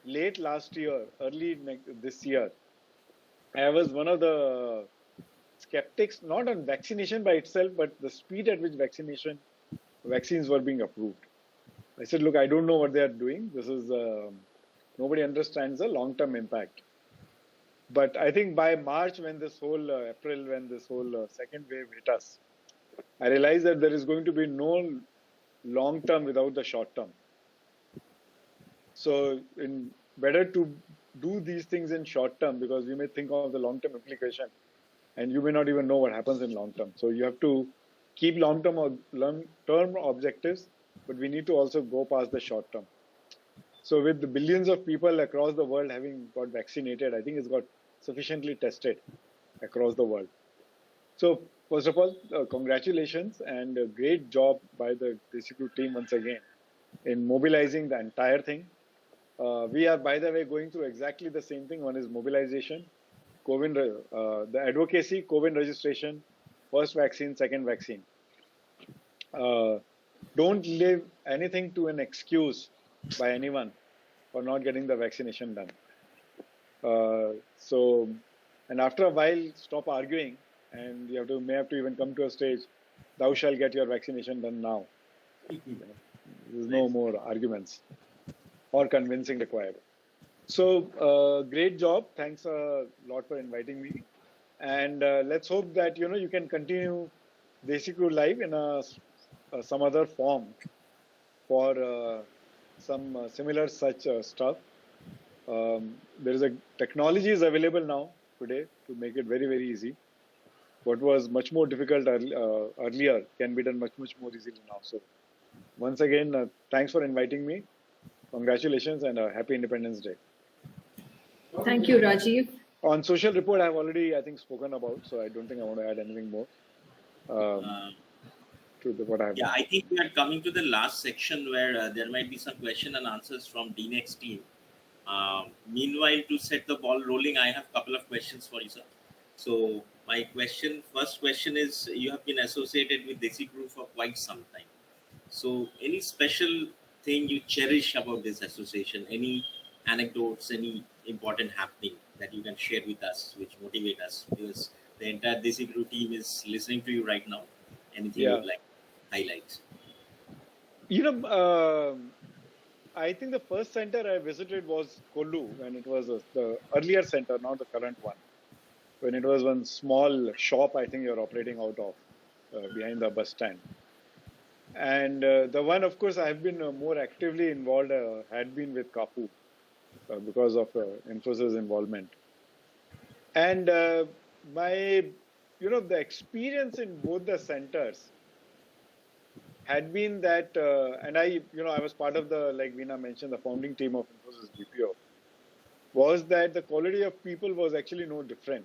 late last year, early this year, I was one of the skeptics, not on vaccination by itself, but the speed at which vaccines were being approved. I said, look, I don't know what they are doing. This is, nobody understands the long-term impact. But I think by March, when this whole April, when this whole second wave hit us, I realized that there is going to be no long-term without the short-term. So better to do these things in short-term, because we may think of the long-term implication and you may not even know what happens in long-term. So you have to keep long-term objectives, but we need to also go past the short-term. So with the billions of people across the world having got vaccinated, I think it's got sufficiently tested across the world. So first of all, congratulations and a great job by the Desi Crew team once again in mobilizing the entire thing. We are, by the way, going through exactly the same thing. One is mobilization, the advocacy, COVID registration, first vaccine, second vaccine. Don't leave anything to an excuse by anyone for not getting the vaccination done. And after a while, stop arguing, and you may have to even come to a stage, thou shalt get your vaccination done now. There's no more arguments or convincing required. So great job. Thanks a lot for inviting me. And let's hope that, you can continue Desi Crew Live in some other form for some similar such stuff. There is technology is available now today to make it very easy. What was much more difficult earlier can be done much more easily now. So once again, thanks for inviting me. Congratulations and a happy Independence Day. Thank you, Rajiv. On social report, I've already, I think, spoken about, so I don't think I want to add anything more to what I've done. I think we are coming to the last section where there might be some question and answers from DNEX team. Meanwhile, to set the ball rolling, I have a couple of questions for you, sir. So my first question is, you have been associated with Desi Crew for quite some time. So any special thing you cherish about this association? Any anecdotes, any important happening that you can share with us, which motivate us? Because the entire Desi Crew team is listening to you right now. Anything you would like to highlight? I think the first center I visited was Kollu, when it was the earlier center, not the current one. When it was one small shop, I think you're operating out of behind the bus stand. And the one, of course, I've been more actively involved, had been with Kapu because of Infosys involvement. And the experience in both the centers had been that, and I was part of the, like Veena mentioned, the founding team of Infosys BPO. was that the quality of people was actually no different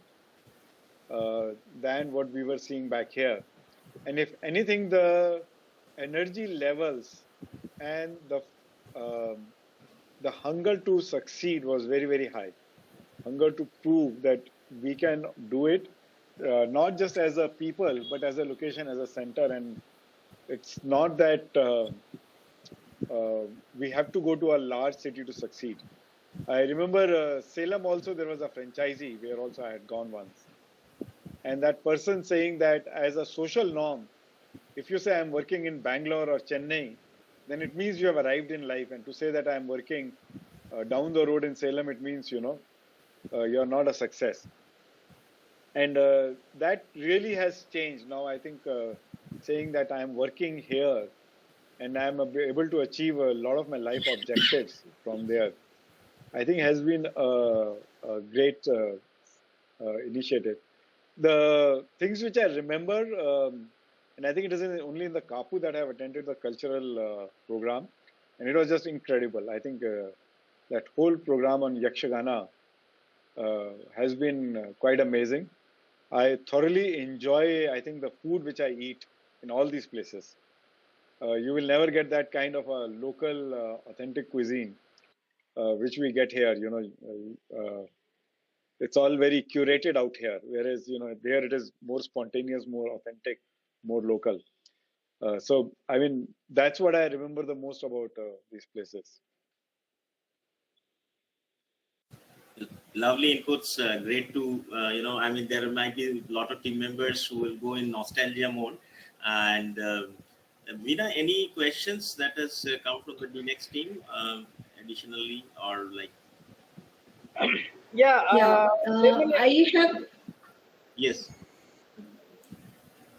than what we were seeing back here. And if anything, the energy levels and the hunger to succeed was very, very high. Hunger to prove that we can do it, not just as a people, but as a location, as a center. And it's not that we have to go to a large city to succeed. I remember Salem also, there was a franchisee where also I had gone once. And that person saying that as a social norm, if you say I'm working in Bangalore or Chennai, then it means you have arrived in life. And to say that I'm working down the road in Salem, it means, you're not a success. And that really has changed. Now I think saying that I'm working here and I'm able to achieve a lot of my life objectives from there, I think has been a great initiative. The things which I remember, and I think it is only in the Kapu that I have attended the cultural program, and it was just incredible. I think that whole program on Yakshagana has been quite amazing. I thoroughly enjoy, I think, the food which I eat in all these places. You will never get that kind of a local, authentic cuisine, which we get here. It's all very curated out here, whereas there it is more spontaneous, more authentic, more local. So I mean, that's what I remember the most about these places. Lovely inputs. Great to I mean, there might be a lot of team members who will go in nostalgia mode. And Veena, any questions that has come from the DNext team additionally, or like? Yeah, I have. Yes,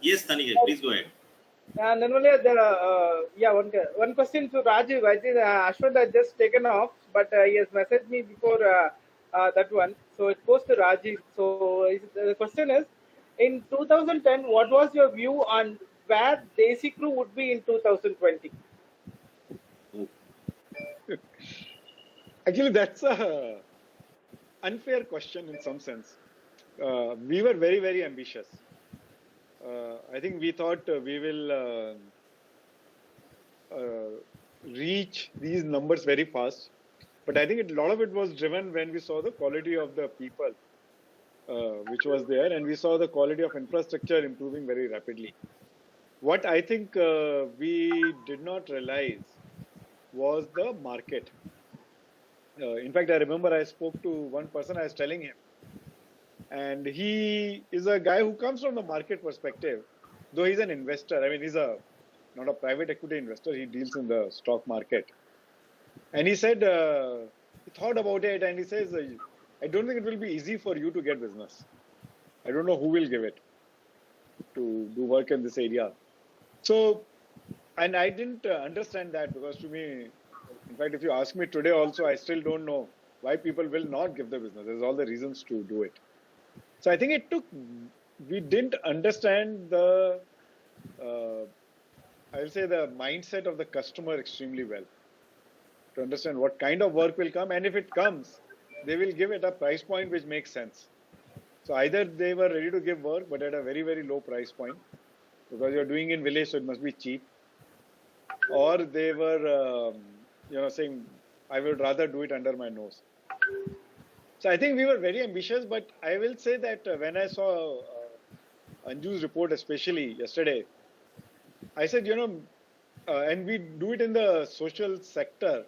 Tanika, please go ahead. Nirmalya, one question to Rajiv. I think Ashwin has just taken off, but he has messaged me before that one. So it goes to Rajiv. So the question is, in 2010, what was your view on where Desi Crew would be in 2020? Actually, that's a unfair question in some sense. We were very, very ambitious. I think we thought we will reach these numbers very fast. But I think a lot of it was driven when we saw the quality of the people which was there, and we saw the quality of infrastructure improving very rapidly. What I think we did not realize was the market. In fact, I remember I spoke to one person, I was telling him, and he is a guy who comes from the market perspective, though he's an investor. I mean, he's not a private equity investor, he deals in the stock market. And he said, he thought about it, and he says, I don't think it will be easy for you to get business. I don't know who will give it to do work in this area. So, and I didn't understand that, because to me, in fact, if you ask me today also, I still don't know why people will not give the business. There's all the reasons to do it. So I think we didn't understand the, I will say the mindset of the customer extremely well. To understand what kind of work will come, and if it comes, they will give it a price point which makes sense. So either they were ready to give work, but at a very, very low price point, because you're doing in village, so it must be cheap. Or they were, saying, I would rather do it under my nose. So I think we were very ambitious, but I will say that when I saw Anju's report, especially yesterday, I said, and we do it in the social sector,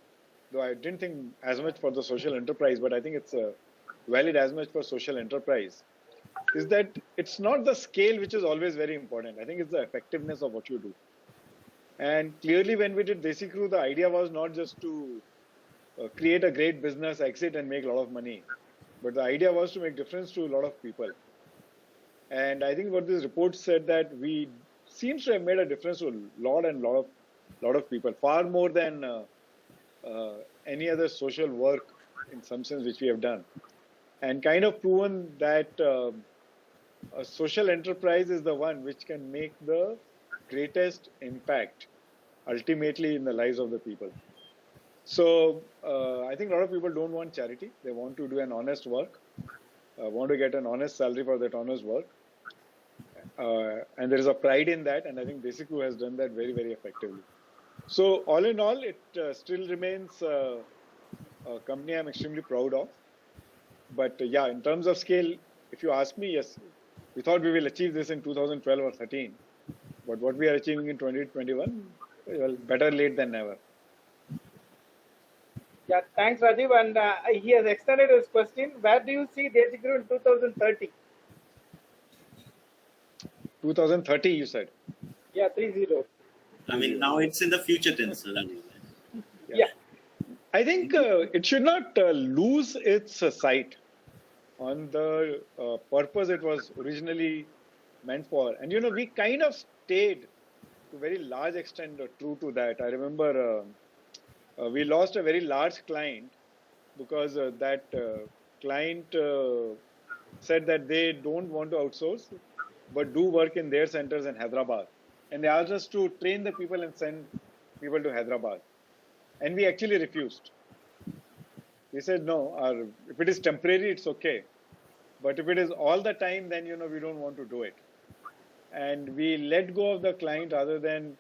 though I didn't think as much for the social enterprise, but I think it's valid as much for social enterprise, is that it's not the scale which is always very important. I think it's the effectiveness of what you do. And clearly when we did Desi Crew, the idea was not just to create a great business, exit and make a lot of money, but the idea was to make difference to a lot of people. And I think what this report said, that we seems to have made a difference to a lot of people, far more than any other social work in some sense which we have done, and kind of proven that a social enterprise is the one which can make the greatest impact ultimately in the lives of the people. So I think a lot of people don't want charity. They want to do an honest work, want to get an honest salary for that honest work. And there is a pride in that. And I think Desiccrew has done that very, very effectively. So all in all, it still remains a company I'm extremely proud of. But yeah, in terms of scale, if you ask me, yes, we thought we will achieve this in 2012 or 13. But what we are achieving in 2021, well, better late than never. Yeah, thanks, Rajiv. And he has extended his question. Where do you see Desiccrew in 2030? 2030, you said? Yeah, 30. I mean, now it's in the future tense. Yeah. I think it should not lose its sight on the purpose it was originally meant for. And, you know, we kind of stayed to a very large extent true to that. I remember we lost a very large client because that client said that they don't want to outsource, but do work in their centers in Hyderabad. And they asked us to train the people and send people to Hyderabad. And we actually refused. We said, no, if it is temporary, it's okay. But if it is all the time, then, you know, we don't want to do it. And we let go of the client rather than,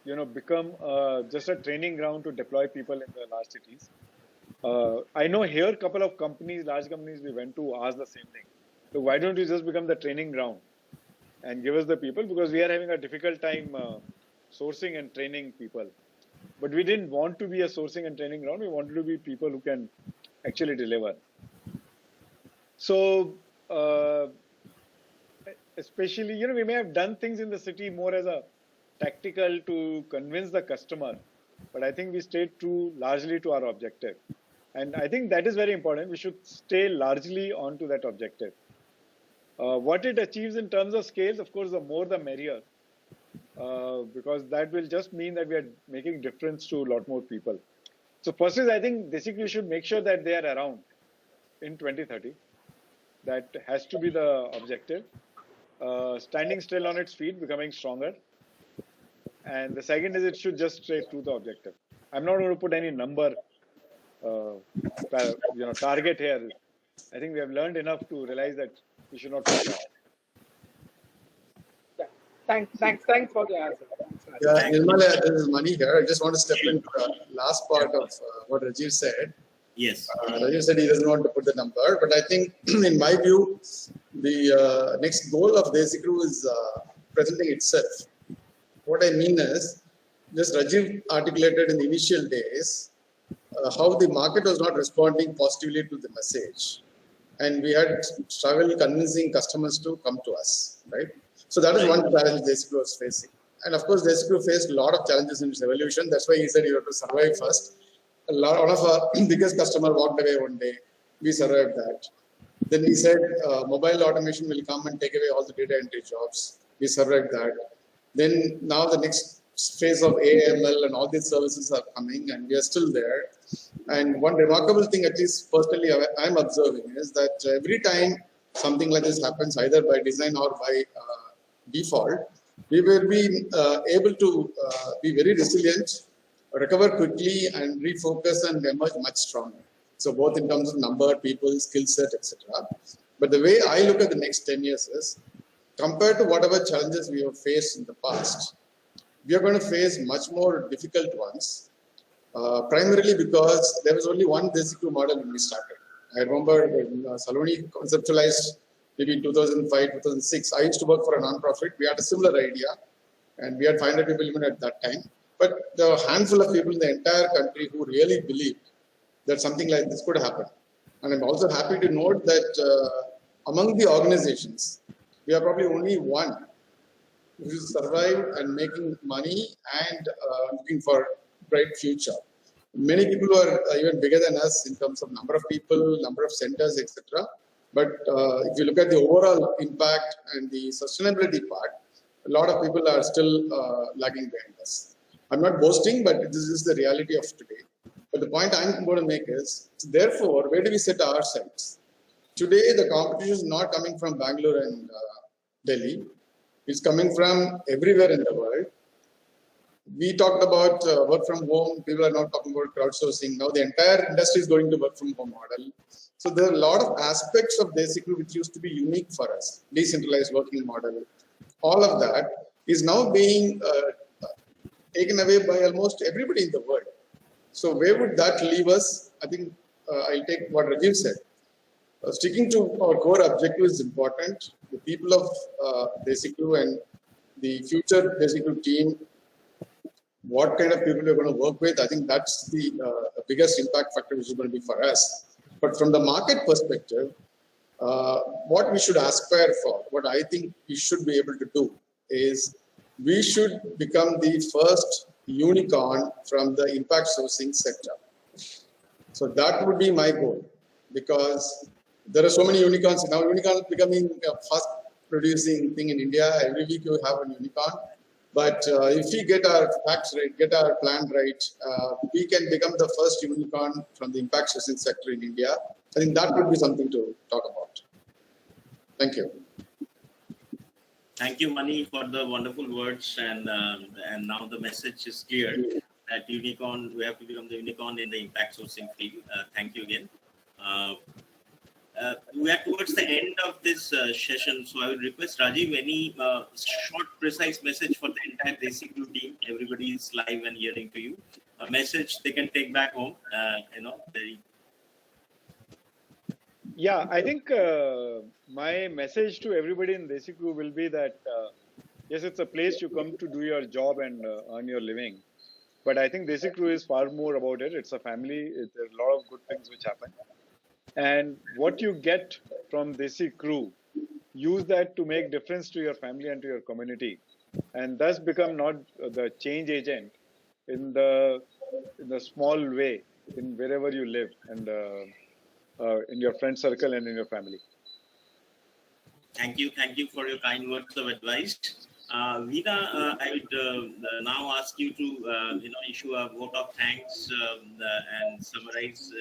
you know, become just a training ground to deploy people in the large cities. I know here a couple of companies, large companies we went to ask the same thing. So why don't you just become the training ground and give us the people? Because we are having a difficult time sourcing and training people. But we didn't want to be a sourcing and training ground. We wanted to be people who can actually deliver. So, especially, you know, we may have done things in the city more as a tactical to convince the customer. But I think we stayed true largely to our objective. And I think that is very important. We should stay largely onto that objective. What it achieves in terms of scales, of course, the more the merrier. Because that will just mean that we are making difference to a lot more people. So first is, I think Desiccrew should make sure that they are around in 2030. That has to be the objective. Standing still on its feet, becoming stronger. And the second is it should just stay to the objective. I'm not going to put any number, target here. I think we have learned enough to realize that we should not put that. Thanks for the answer. Yeah, Nirmala, this is Mani here. I just want to step into the last part of what Rajiv said. Yes. Rajiv said he doesn't want to put the number, but I think, in my view, the next goal of Desiccrew is presenting itself. What I mean is, just Rajiv articulated in the initial days how the market was not responding positively to the message, and we had struggled convincing customers to come to us, right? So that is one challenge Desiccrew was facing. And of course, Desiccrew faced a lot of challenges in its evolution. That's why he said you have to survive first. One of our biggest customers walked away one day. We survived that. Then he said mobile automation will come and take away all the data entry jobs. We survived that. Then now the next phase of AML and all these services are coming, and we are still there. And one remarkable thing, at least personally I'm observing, is that every time something like this happens, either by design or by default, we will be able to be very resilient, recover quickly, and refocus and emerge much stronger. So both in terms of number, people, skill set, etc. But the way I look at the next 10 years is, compared to whatever challenges we have faced in the past, we are going to face much more difficult ones, primarily because there was only one Desiccrew model when we started. I remember when Saloni conceptualized maybe in 2005, 2006. I used to work for a non-profit. We had a similar idea, and we had 500 people even at that time. But there were a handful of people in the entire country who really believed that something like this could happen. And I'm also happy to note that among the organizations, we are probably only one who is survived and making money and looking for a bright future. Many people are even bigger than us in terms of number of people, number of centers, etc. But if you look at the overall impact and the sustainability part, a lot of people are still lagging behind us. I'm not boasting, but this is the reality of today. But the point I'm going to make is, therefore, where do we set our sights? Today, the competition is not coming from Bangalore and Delhi. It's coming from everywhere in the world. we talked about work from home. People are now talking about crowdsourcing. Now the entire industry is going to work from home model. So there are a lot of aspects of Desicrew which used to be unique for us. Decentralized working model. All of that is now being taken away by almost everybody in the world. So where would that leave us? I think I'll take what Rajiv said. Sticking to our core objective is important. The people of Desicrew and the future Desicrew team, what kind of people we're going to work with, I think that's the biggest impact factor which is going to be for us. But from the market perspective, what we should aspire for, what I think we should be able to do is we should become the first unicorn from the impact sourcing sector. So that would be my goal, because there are so many unicorns now. Unicorn becoming a fast producing thing in India. Every week you have a unicorn. But if we get our facts right, get our plan right, we can become the first unicorn from the impact sourcing sector in India. I think that would be something to talk about. Thank you. Thank you, Mani, for the wonderful words, and now the message is clear that unicorn, we have to become the unicorn in the impact sourcing field. Thank you again. We are towards the end of this session, so I will request Rajiv any short, precise message for the entire Desicrew team. Everybody is live and hearing to you. A message they can take back home. Yeah, I think my message to everybody in Desicrew will be that yes, it's a place you come to do your job and earn your living. But I think Desicrew is far more about it. It's a family. There are a lot of good things which happen. And what you get from Desicrew, use that to make difference to your family and to your community, and thus become not the change agent in the small way in wherever you live and in your friend circle and in your family. Thank you for your kind words of advice. Veena, I would now ask you to issue a vote of thanks and summarize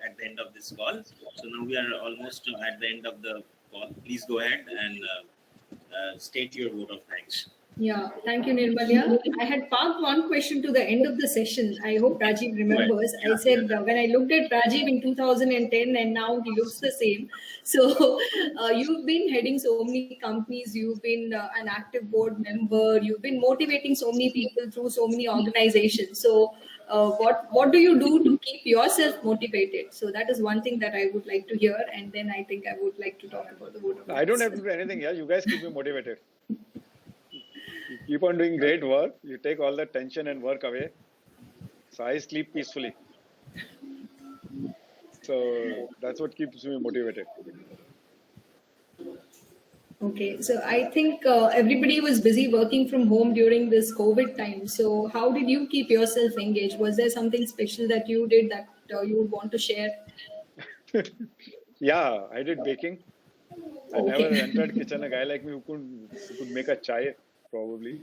at the end of this call. So now we are almost at the end of the call. Please go ahead and state your vote of thanks. Yeah, thank you, Nirmalya. I had parked one question to the end of the session. I hope Rajiv remembers. Right. I said when I looked at Rajiv in 2010 and now he looks the same. So you've been heading so many companies. You've been an active board member. You've been motivating so many people through so many organizations. So what do you do to keep yourself motivated? So that is one thing that I would like to hear. And then I think I would like to talk about the vote of thanks. I don't have to do anything. Yeah, you guys keep me motivated. You keep on doing great work. You take all the tension and work away. So I sleep peacefully. So that's what keeps me motivated. Okay, so I think everybody was busy working from home during this COVID time. So how did you keep yourself engaged? Was there something special that you did that you would want to share? Yeah, I did baking. I never entered kitchen. A guy like me who could make a chai, probably.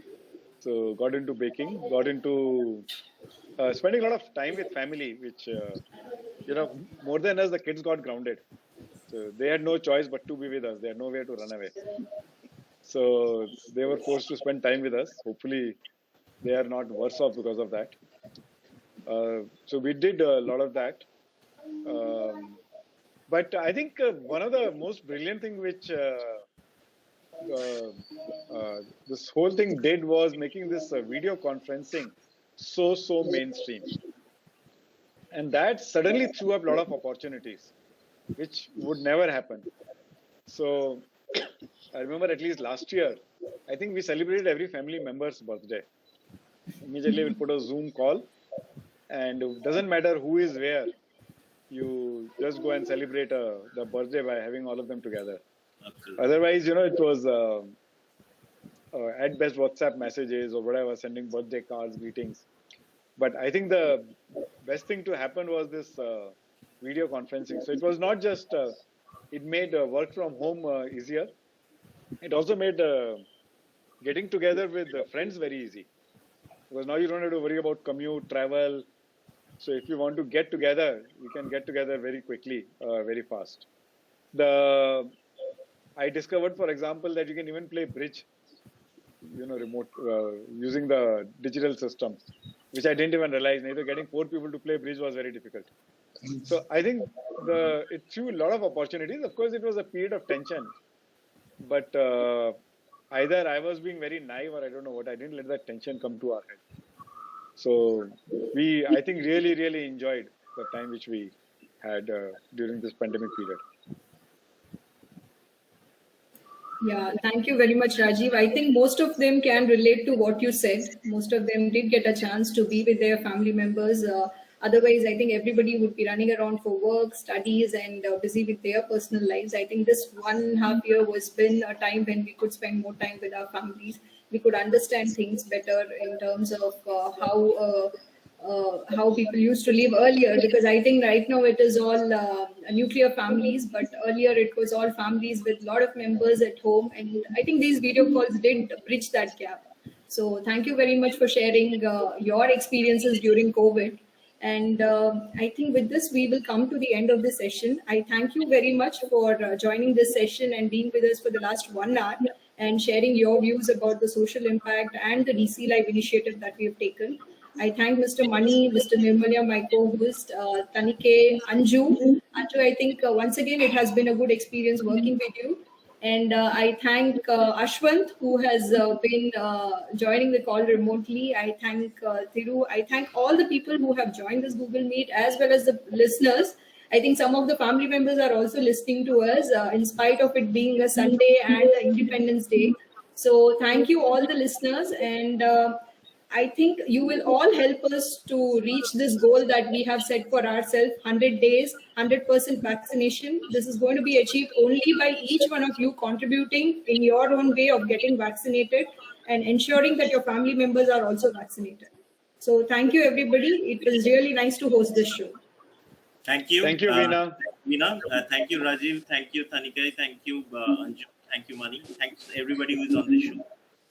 So got into baking, got into spending a lot of time with family, which, more than us, the kids got grounded. So they had no choice but to be with us. They had nowhere to run away. So they were forced to spend time with us. Hopefully, they are not worse off because of that. So we did a lot of that. But I think one of the most brilliant things which this whole thing did was making this video conferencing so mainstream. And that suddenly threw up a lot of opportunities, which would never happen. So I remember at least last year, I think we celebrated every family member's birthday. Immediately we'll put a Zoom call, and it doesn't matter who is where. You just go and celebrate the birthday by having all of them together. Absolutely. Otherwise, it was at best WhatsApp messages or whatever, sending birthday cards, greetings. But I think the best thing to happen was this video conferencing. So it was not just, it made work from home easier. It also made getting together with friends very easy. Because now you don't have to worry about commute, travel. So if you want to get together, you can get together very quickly, very fast. I discovered, for example, that you can even play bridge remote, using the digital system, which I didn't even realize. Neither getting 4 people to play bridge was very difficult. So I think it threw a lot of opportunities. Of course, it was a period of tension, but either I was being very naive or I don't know what. I didn't let that tension come to our head. So I think, really, really enjoyed the time which we had during this pandemic period. Yeah, thank you very much, Rajiv. I think most of them can relate to what you said. Most of them did get a chance to be with their family members. Otherwise, I think everybody would be running around for work, studies, and busy with their personal lives. I think this 1.5 year was been a time when we could spend more time with our families. We could understand things better in terms of how people used to live earlier, because I think right now it is all nuclear families, but earlier it was all families with a lot of members at home, and I think these video calls did bridge that gap. So thank you very much for sharing your experiences during COVID. And I think with this, we will come to the end of the session. I thank you very much for joining this session and being with us for the last 1 hour and sharing your views about the social impact and the DC Live initiative that we have taken. I thank Mr. Mani, Mr. Nirmalya, my co-host, Tanike, Anju. Anju, I think once again, it has been a good experience working with you. And I thank Ashwant, who has been joining the call remotely. I thank Thiru. I thank all the people who have joined this Google Meet, as well as the listeners. I think some of the family members are also listening to us, in spite of it being a Sunday and Independence Day. So thank you all the listeners. And I think you will all help us to reach this goal that we have set for ourselves, 100 days, 100% vaccination. This is going to be achieved only by each one of you contributing in your own way of getting vaccinated and ensuring that your family members are also vaccinated. So thank you, everybody. It was really nice to host this show. Thank you. Thank you, Veena. Thank you, Rajiv. Thank you, Tanika. Thank you, Anju. Thank you, Mani. Thanks everybody who's on the show.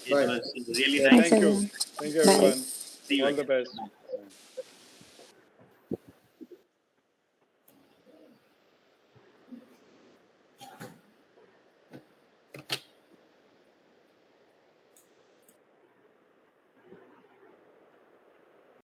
It was really nice. Thank you. Thank you, everyone. See you All again. the best.